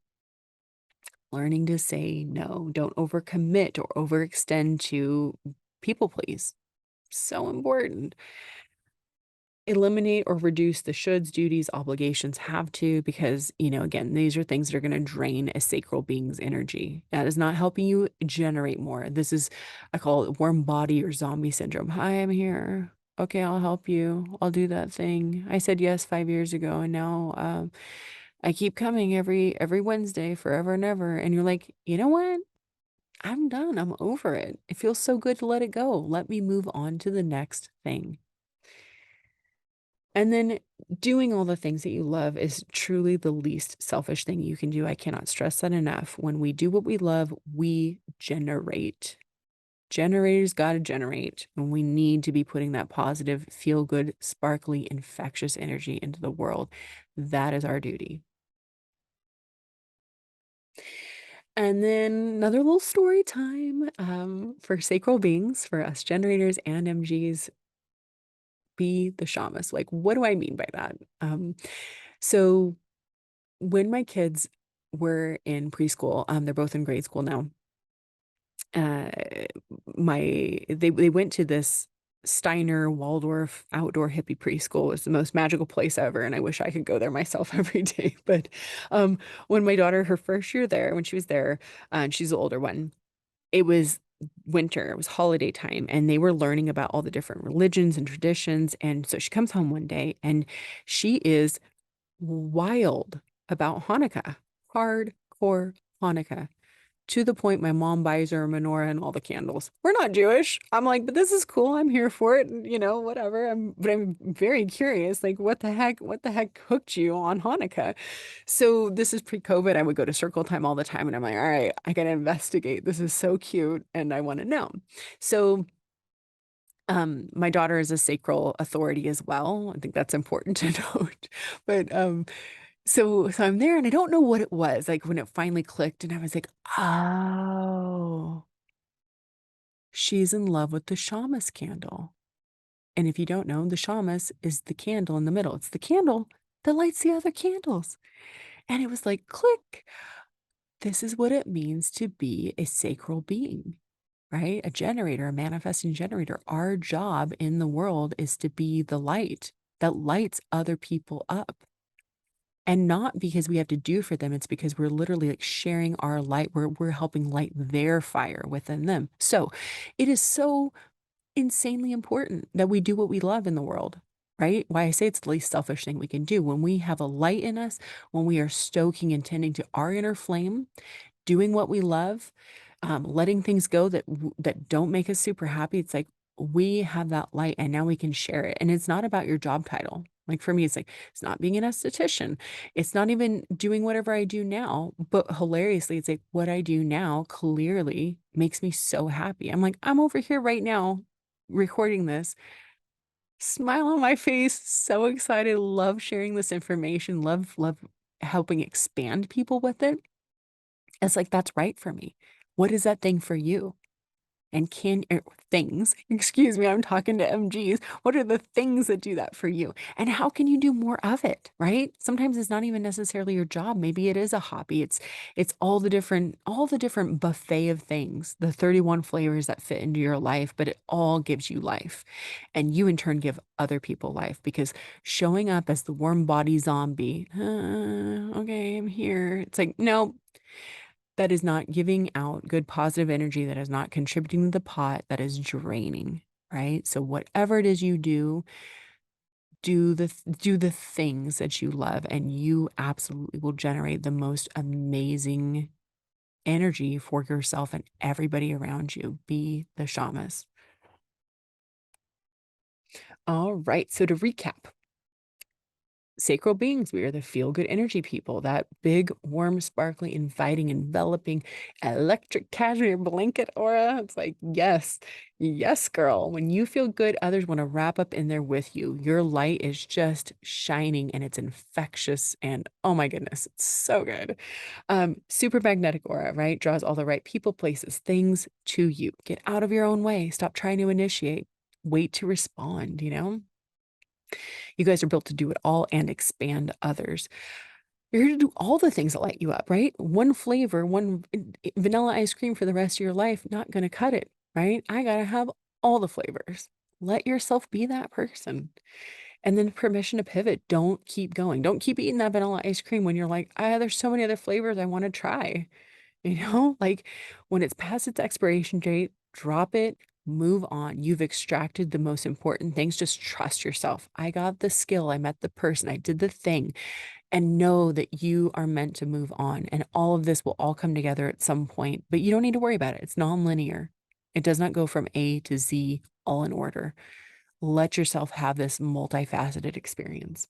Learning to say no. Don't overcommit or overextend to people please. So important. Eliminate or reduce the shoulds, duties, obligations, have to, because, again, these are things that are going to drain a sacral being's energy. That is not helping you generate more. This is, I call it warm body or zombie syndrome. Hi, I'm here. Okay, I'll help you. I'll do that thing. I said yes 5 years ago, and now I keep coming every Wednesday forever and ever. And you're like, you know what? I'm done. I'm over it. It feels so good to let it go. Let me move on to the next thing. And then doing all the things that you love is truly the least selfish thing you can do. I cannot stress that enough. When we do what we love, we generate. Generators got to generate, and we need to be putting that positive, feel good, sparkly, infectious energy into the world. That is our duty. And then another little story time for sacral beings, for us generators and MGs, be the shamus. Like, what do I mean by that? So when my kids were in preschool, they're both in grade school now. Uh, they went to this Steiner Waldorf outdoor hippie preschool. It was the most magical place ever, and I wish I could go there myself every day. But when my daughter, her first year there, when she was there, and she's the older one, it was winter, it was holiday time, and they were learning about all the different religions and traditions. And so she comes home one day, and she is wild about Hanukkah, hardcore Hanukkah, to the point my mom buys her a menorah and all the candles. We're not Jewish. I'm like, but this is cool. I'm here for it. And, whatever. But I'm very curious, like, what the heck hooked you on Hanukkah? So this is pre-COVID. I would go to Circle Time all the time, and I'm like, all right, I gotta investigate. This is so cute, and I want to know. So my daughter is a sacral authority as well. I think that's important to note. But So I'm there and I don't know what it was, like, when it finally clicked and I was like, "Oh, she's in love with the shamus candle." And if you don't know, the shamus is the candle in the middle. It's the candle that lights the other candles. And it was like, click. This is what it means to be a sacral being, right? A generator, a manifesting generator. Our job in the world is to be the light that lights other people up. And not because we have to do for them, it's because we're literally like sharing our light. We're helping light their fire within them. So it is so insanely important that we do what we love in the world, right? Why I say it's the least selfish thing we can do. When we have a light in us, when we are stoking and tending to our inner flame, doing what we love, letting things go that don't make us super happy. It's like we have that light and now we can share it. And it's not about your job title. Like for me, it's like it's not being an esthetician. It's not even doing whatever I do now. But hilariously, it's like what I do now clearly makes me so happy. I'm like, I'm over here right now recording this, smile on my face, so excited, love sharing this information, love helping expand people with it. It's like, that's right for me. What is that thing for you? And things, excuse me, I'm talking to MGs. What are the things that do that for you? And how can you do more of it, right? Sometimes it's not even necessarily your job. Maybe it is a hobby. It's all the different buffet of things, the 31 flavors that fit into your life, but it all gives you life. And you in turn give other people life because showing up as the warm body zombie, okay, I'm here. It's like, no, that is not giving out good positive energy, that is not contributing to the pot, that is draining, right? So whatever it is you do, do the things that you love and you absolutely will generate the most amazing energy for yourself and everybody around you. Be the shamus. All right. So to recap, sacral beings. We are the feel good energy people, that big, warm, sparkly, inviting, enveloping, electric cashmere blanket aura. It's like, yes, yes, girl. When you feel good, others want to wrap up in there with you. Your light is just shining and it's infectious. And oh my goodness, it's so good. Super magnetic aura, right? Draws all the right people, places, things to you. Get out of your own way. Stop trying to initiate. Wait to respond, you know? You guys are built to do it all and expand others. You're here to do all the things that light you up, right? One flavor, one vanilla ice cream for the rest of your life, not going to cut it, right? I got to have all the flavors. Let yourself be that person. And then permission to pivot. Don't keep going. Don't keep eating that vanilla ice cream when you're like, there's so many other flavors I want to try. Like when it's past its expiration date, drop it, move on. You've extracted the most important things. Just trust yourself. I got the skill. I met the person. I did the thing. And know that you are meant to move on. And all of this will all come together at some point, but you don't need to worry about it. It's non-linear. It does not go from A to Z all in order. Let yourself have this multifaceted experience.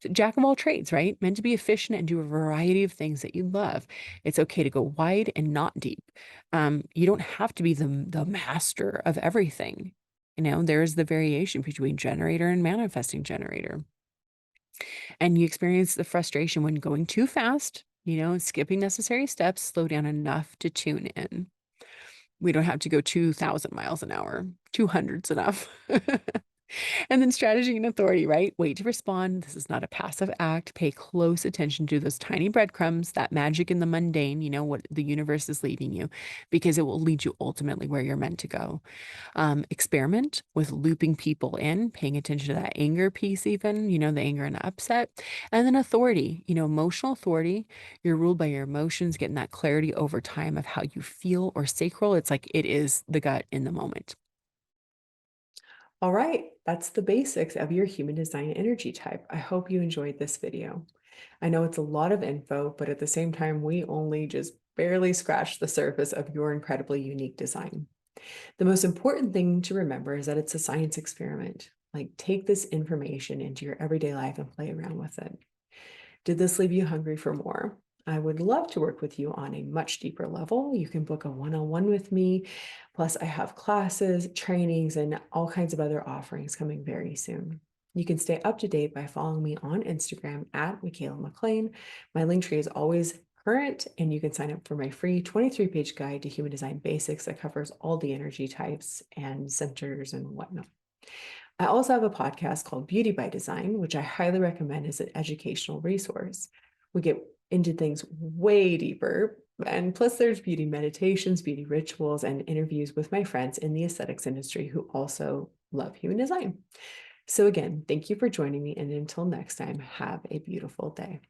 So jack of all trades, right? Meant to be efficient and do a variety of things that you love. It's okay to go wide and not deep. You don't have to be the master of everything. There is the variation between generator and manifesting generator. And you experience the frustration when going too fast, skipping necessary steps, slow down enough to tune in. We don't have to go 2,000 miles an hour. 200's enough. And then strategy and authority, right? Wait to respond. This is not a passive act. Pay close attention to those tiny breadcrumbs, that magic in the mundane, what the universe is leading you, because it will lead you ultimately where you're meant to go. Experiment with looping people in, paying attention to that anger piece, even, the anger and the upset. And then authority, emotional authority. You're ruled by your emotions, getting that clarity over time of how you feel or sacral. It's like it is the gut in the moment.
All right, that's the basics of your human design energy type. I hope you enjoyed this video. I know it's a lot of info, but at the same time, we only just barely scratched the surface of your incredibly unique design. The most important thing to remember is that it's a science experiment. Like, take this information into your everyday life and play around with it. Did this leave you hungry for more? I would love to work with you on a much deeper level. You can book a one-on-one with me. Plus, I have classes, trainings, and all kinds of other offerings coming very soon. You can stay up to date by following me on Instagram at Mikaela McLean. My link tree is always current, and you can sign up for my free 23-page guide to human design basics that covers all the energy types and centers and whatnot. I also have a podcast called Beauty by Design, which I highly recommend as an educational resource. We get into things way deeper. And plus, there's beauty meditations, beauty rituals, and interviews with my friends in the aesthetics industry who also love human design. So, again, thank you for joining me. And until next time, have a beautiful day.